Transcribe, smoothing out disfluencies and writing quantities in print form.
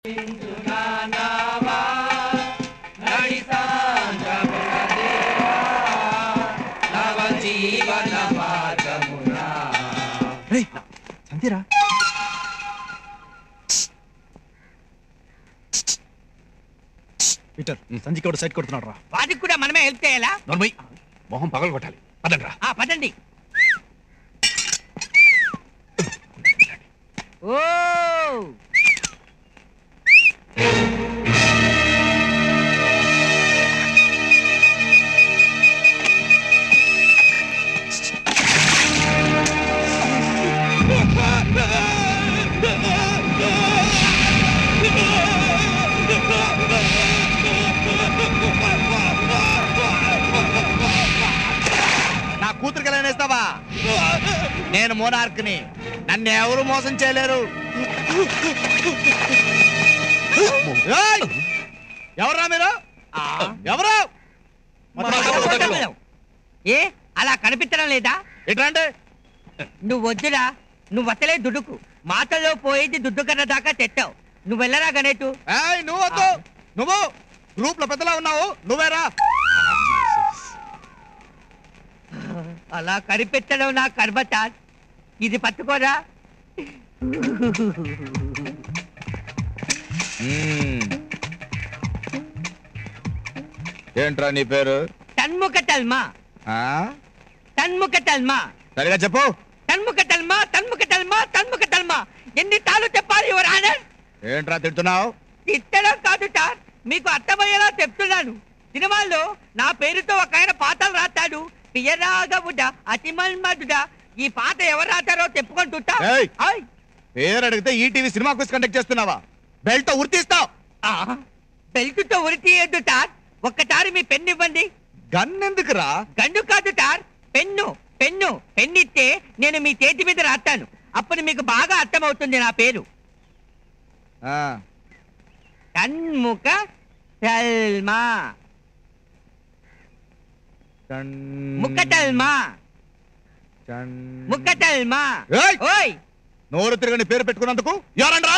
సంతీరా Peter Sanjay కూడా site కొడుతున్నాడు రా. వాటికి కూడా మనమే హెల్ప్ చేయాలా? నోర్మై మొహం పగలు కొట్టాలి. పదండి రా. పదండి. ఓ నా కూతురికి ఎలా నేస్తావా? నేను మోనార్క్ని, నన్ను ఎవరు మోసం చేయలేరు. ఎవరా మీరు? ఎవరు? ఏ అలా కనిపించడం లేదా? ఎట్లంటే నువ్వు వద్దురా, నువ్వు వస్తలే దుడ్డుకు. మాటల్లో పోయేది దుడ్డు కన్నా దాకా తెట్టావు. నువ్వు వెళ్ళరా గణేటు. నువ్వు వద్దు. నువ్వు గ్రూప్ లో పెద్దలా ఉన్నావు, నువ్వేరా. అలా కనిపెట్టడం నా కర్మట. ఇది పట్టుకోరా. ఏంట్రా నీ పేరు? తన్ముఖ తల్మా. తన్ముఖ తల్మా. సరిగా చెప్పు. తన్ముఖ తల్మా, తన్ముఖ తల్మా, తన్ముఖ తల్మా. ఎన్ని తాళ్ళు చెప్పాలి యువర్ ఆనర్? ఏంట్రా తిడుతున్నావు? తిట్టడం కాదు సార్, మీకు అర్థమయ్యేలా చెప్తున్నాను. సినిమాల్లో నా పేరుతో ఒక ఆయన పాటలు రాస్తాడు. పియరాగవుడ అతిమల్మడుడ. ఈ పాట ఎవరు రాస్తారో చెప్పుకుంటుంటా. పేరు అడిగితే ఈటీవీ సినిమా క్విజ్ కండక్ట్ చేస్తున్నావా? బెల్ట్ తో ఉరితీస్తావు. బెల్ట్ తో ఉరి తీయద్దు సార్. ఒక్కసారి మీ పెన్ను ఇవ్వండి. గన్ ఎందుకురా? గన్ను కాదు సార్, పెన్ను. పెన్ను పెన్నిస్తే నేను మీ చేతి మీద రాస్తాను. అప్పుడు మీకు బాగా అర్థమవుతుంది నా పేరు. తన్ముఖ తల్మా. ముక్కటల్మా. ముక్కటల్మా. నోరు తిరగని పేరు పెట్టుకున్నందుకు ఎవరండి?